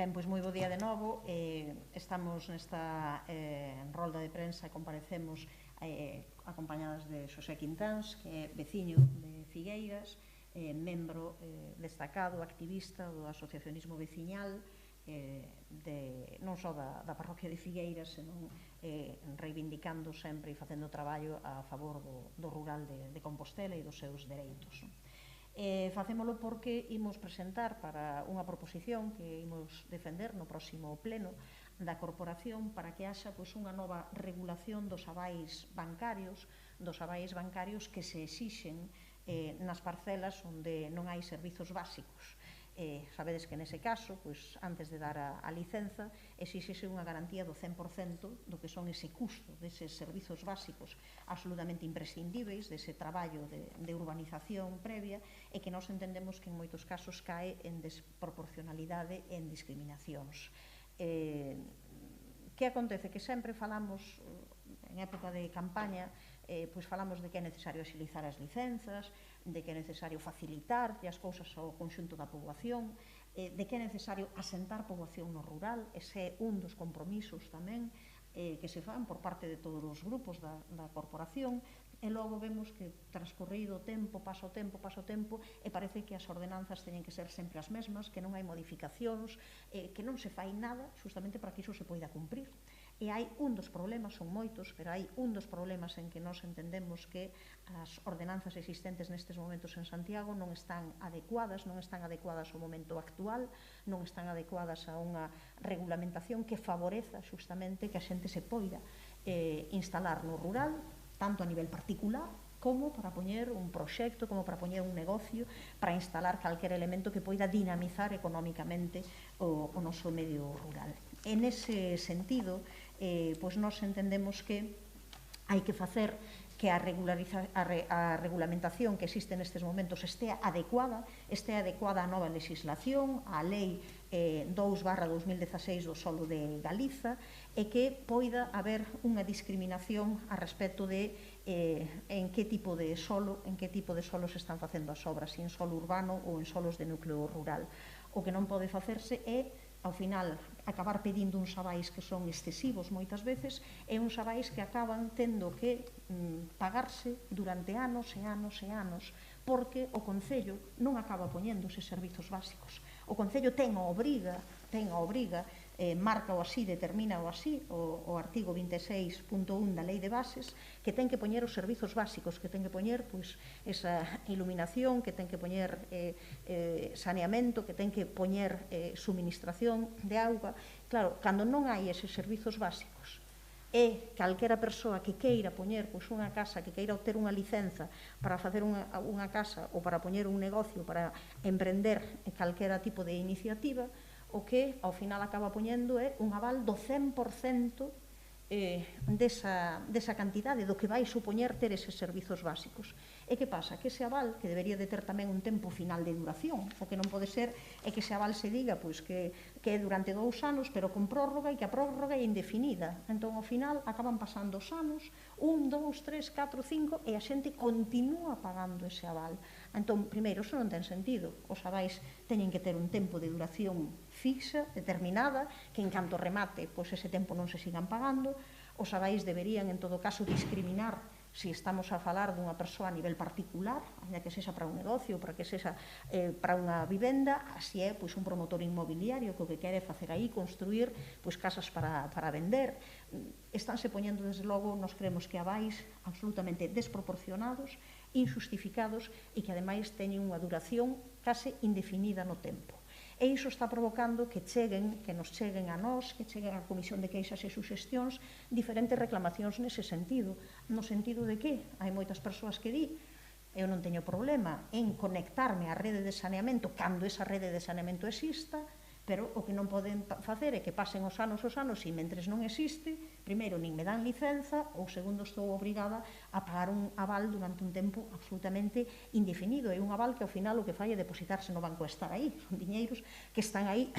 Ben, pois moi bo día de novo. Estamos nesta rolda de prensa e comparecemos acompañadas de Xosé Quintáns, que é veciño de Figueiras, membro destacado, activista do asociacionismo veciñal, non só da parroquia de Figueiras, senón reivindicando sempre e facendo traballo a favor do rural de Compostela e dos seus dereitos. Facémolo porque imos presentar para unha proposición que imos defender no próximo pleno da corporación para que haxa unha nova regulación dos avais bancarios que se exixen nas parcelas onde non hai servizos básicos. Sabedes que nese caso, antes de dar a licenza, exíxese unha garantía do 100% do que son ese custo deses servizos básicos absolutamente imprescindíveis, dese traballo de urbanización previa, e que nós entendemos que en moitos casos cae en desproporcionalidade e en discriminacións. Que acontece? Que sempre falamos, en época de campaña, falamos de que é necesario axilizar as licenzas, de que é necesario facilitar as cousas ao conxunto da poboación, de que é necesario asentar poboación no rural. Ese é un dos compromisos tamén que se fan por parte de todos os grupos da corporación, e logo vemos que transcorrido o tempo, pasa o tempo, e parece que as ordenanzas teñen que ser sempre as mesmas, que non hai modificacións, que non se fai nada justamente para que iso se poida cumprir. E hai un dos problemas, son moitos, pero hai un dos problemas en que nós entendemos que as ordenanzas existentes nestes momentos en Santiago non están adecuadas ao momento actual, non están adecuadas a unha regulamentación que favoreza justamente que a xente se poida instalar no rural, tanto a nivel particular como para poñer un proxecto, como para poñer un negocio, para instalar calquer elemento que poida dinamizar económicamente o noso medio rural. En ese sentido, nós entendemos que hai que facer que a regulamentación que existe nestes momentos estea adecuada á nova legislación, á Lei 2/2016 do solo de Galiza, e que poida haber unha discriminación a respecto de en que tipo de solo se están facendo as obras, se en solo urbano ou en solos de núcleo rural. O que non pode facerse é, ao final, acabar pedindo uns avais que son excesivos moitas veces, e uns avais que acaban tendo que pagarse durante anos e anos e anos, porque o Concello non acaba poñendo eses servizos básicos. O Concello ten a obriga, marca-o así, determina-o así, o artigo 26.1 da Lei de Bases, que ten que poñer os servizos básicos, que ten que poñer esa iluminación, que ten que poñer saneamento, que ten que poñer suministración de auga. Claro, cando non hai eses servizos básicos, e calquera persoa que queira poñer unha casa, que queira obter unha licenza para facer unha casa ou para poñer un negocio, para emprender calquera tipo de iniciativa, o que ao final acaba poñendo é un aval do 100% desa cantidade, do que vai supoñer ter eses servizos básicos. E que pasa? Que ese aval, que debería de ter tamén un tempo final de duración, o que non pode ser é que ese aval se diga que é durante 2 anos, pero con prórroga, e que a prórroga é indefinida. Entón, ao final, acaban pasando os anos, 1, 2, 3, 4, 5, e a xente continúa pagando ese aval. Entón, primeiro, iso non ten sentido. Os avais teñen que ter un tempo de duración fixa, determinada, que en canto remate, ese tempo non se sigan pagando. Os avais deberían, en todo caso, discriminar se estamos a falar dunha persoa a nivel particular, ainda que sexa para un negocio, para que sexa para unha vivenda, así é un promotor inmobiliario que o que quere facer aí, construir casas para vender. Estánse poñendo, desde logo, nos creemos que avais absolutamente desproporcionados, injustificados, e que ademais teñen unha duración case indefinida no tempo. E iso está provocando que nos cheguen a nós, que cheguen á Comisión de Queixas e Suxestións, diferentes reclamacións nese sentido. No sentido de que hai moitas persoas que di: eu non teño problema en conectarme á rede de saneamento cando esa rede de saneamento exista, pero o que non poden facer é que pasen os anos e mentres non existe, primeiro, nin me dan licenza, ou segundo, estou obrigada a pagar un aval durante un tempo absolutamente indefinido. É un aval que ao final o que fai é depositarse no banco e estar aí. Son diñeiros que están aí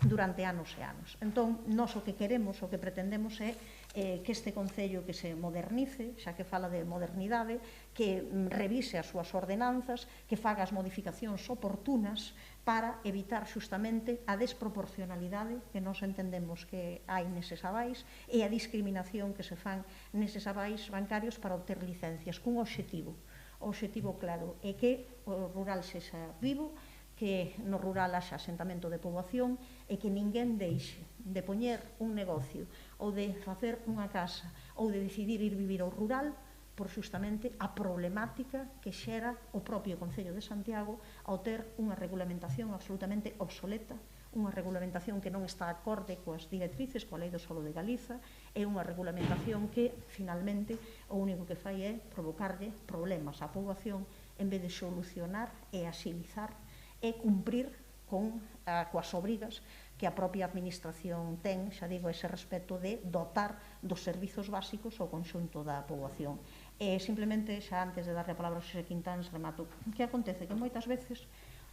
durante anos e anos. Entón, nós o que queremos, o que pretendemos é que este Concello que se modernice, xa que fala de modernidade, que revise as súas ordenanzas, que faga as modificacións oportunas para evitar xustamente a desproporcionalidade que nós entendemos que hai neses avais e a discriminación que se fan neses avais bancarios para obter licencias cun obxectivo. O obxectivo claro é que o rural sexa vivo, que no rural haxa asentamento de poboación e que ninguén deixe de poñer un negocio ou de facer unha casa ou de decidir ir vivir ao rural por xustamente a problemática que xera o propio Concello de Santiago ao ter unha regulamentación absolutamente obsoleta, unha regulamentación que non está acorde coas directrices, coa Lei do Solo de Galiza, é unha regulamentación que, finalmente, o único que fai é provocarlle problemas á poboación en vez de solucionar e axilizar e cumprir coas obrigas que a propia administración ten, xa digo, ese respecto de dotar dos servizos básicos ao conxunto da poboación. E simplemente, xa antes de darle a palabra a Xosé Quintáns, remato. Que acontece? Que moitas veces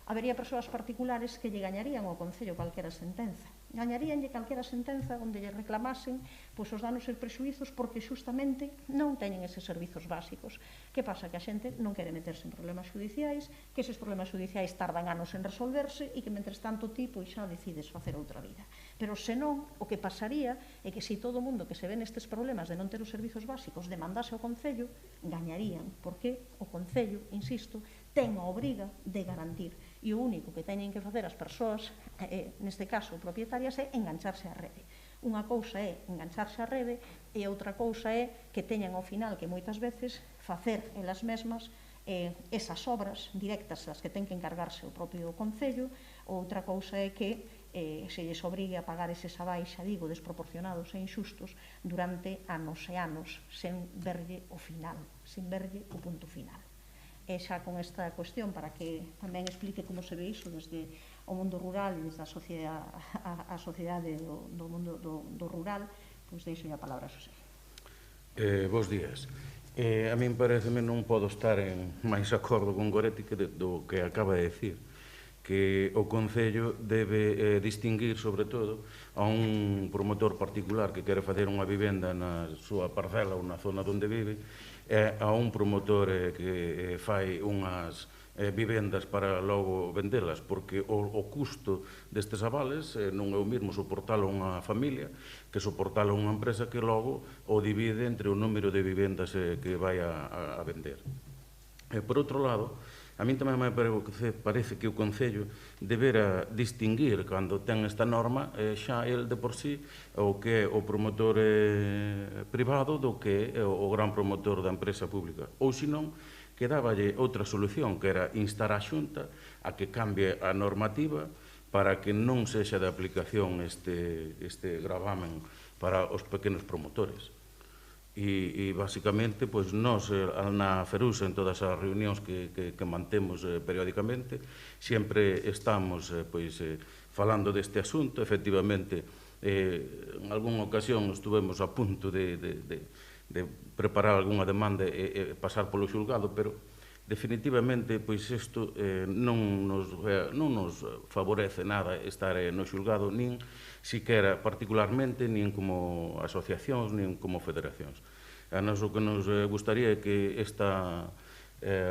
habería persoas particulares que lle gañarían ao Concello calquera sentenza. Gañaríanlle calquera sentenza onde lle reclamasen os danos e prexuizos porque xustamente non teñen eses servizos básicos. Que pasa? Que a xente non quere meterse en problemas judiciais, que eses problemas judiciais tardan anos en resolverse e que, mentres tanto, ti xa decides facer outra vida. Pero senón, o que pasaría é que se todo o mundo que se ve nestes problemas de non ter os servizos básicos demandase ao Concello, gañarían, porque o Concello, insisto, ten a obriga de garantir. E o único que teñen que facer as persoas, neste caso propietarias, é engancharse á rede. Unha cousa é engancharse á rede e outra cousa é que teñan ao final que moitas veces facer elas mesmas esas obras directas das que ten que encargarse o propio Concello. Outra cousa é que se lles obrigue a pagar eses avais, xa digo, desproporcionados e inxustos durante anos e anos sen verlle o final, sen verlle o punto final. E xa con esta cuestión, para que tamén explique como se ve iso desde o mundo rural e desde a sociedade do mundo do rural, pois deixo a palabra a Xosé. Bos días. A min pareceme non podo estar en máis acordo con Goretti do que acaba de decir, que o Concello debe distinguir, sobre todo, a un promotor particular que quere facer unha vivenda na súa parcela ou na zona onde vive, a un promotor que fai unhas vivendas para logo vendelas, porque o custo destes avales non é o mesmo soportalo unha familia que soportalo unha empresa que logo o divide entre o número de vivendas que vai a vender. Por outro lado, a min tamén me parece que o Concello debera distinguir, cando ten esta norma, xa el de por sí, o que é o promotor privado do que é o gran promotor da empresa pública. Ou, senón, que dáballe outra solución, que era instar a Xunta a que cambie a normativa para que non sexa de aplicación este gravamen para os pequenos promotores. E basicamente, nós na Ferusa, en todas as reunións que mantemos periódicamente, sempre estamos falando deste asunto. Efectivamente, en algunha ocasión estuvemos a punto de preparar algunha demanda e pasar polo xulgado, pero definitivamente isto non nos favorece nada estar no xulgado, nin siquera particularmente, nin como asociacións, nin como federacións. A nós o que nos gustaría é que esta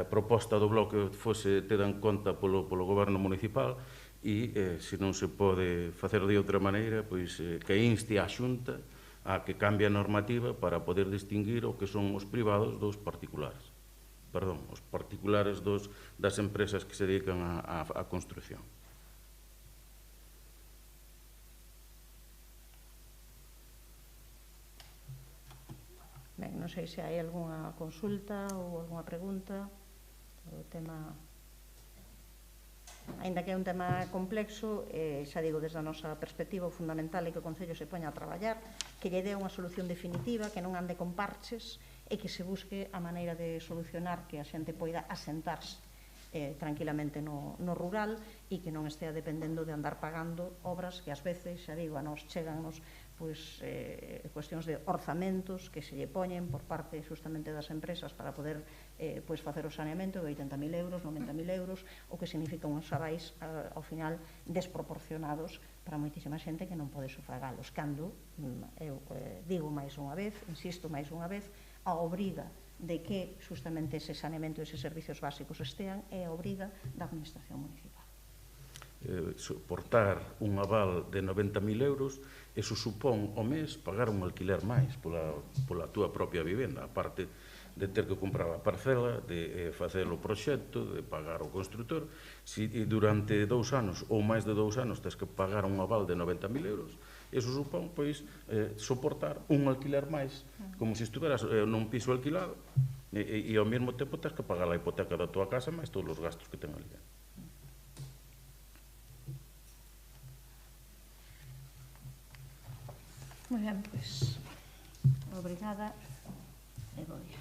proposta do bloque fose tida en conta polo goberno municipal e, se non se pode facer de outra maneira, que inste a Xunta a que cambie a normativa para poder distinguir o que son os privados dos particulares. Perdón, os particulares das empresas que se dedican á construción. Ben, non sei se hai algunha consulta ou algunha pregunta. O tema, aínda que é un tema complexo, xa digo, desde a nosa perspectiva, o fundamental é que o Concello se poña a traballar, que lle dé unha solución definitiva, que non ande con parches, e que se busque a maneira de solucionar que a xente poida asentarse tranquilamente no rural e que non estea dependendo de andar pagando obras que ás veces, xa digo, a nos chegannos cuestións de orzamentos que se lle poñen por parte justamente das empresas para poder facer o saneamento de 80.000 euros, 90.000 euros, o que significa uns avais ao final desproporcionados para moitísima xente que non pode sufragalos, cando, eu digo máis unha vez, insisto máis unha vez, a obriga de que justamente ese saneamento e eses servicios básicos estean é a obriga da administración municipal. soportar un aval de 90.000 euros, eso supón ao mes pagar un alquiler máis pola túa propia vivenda, aparte de ter que comprar a parcela, de facer o proxecto, de pagar o constructor. Se durante 2 anos ou máis de 2 anos tens que pagar un aval de 90.000 euros, eso supón, pois, soportar un alquiler máis, como se estuveras nun piso alquilado, e ao mesmo tempo tens que pagar a hipoteca da tua casa máis todos os gastos que ten ali. Moi ben, pois, obrigada e bo día.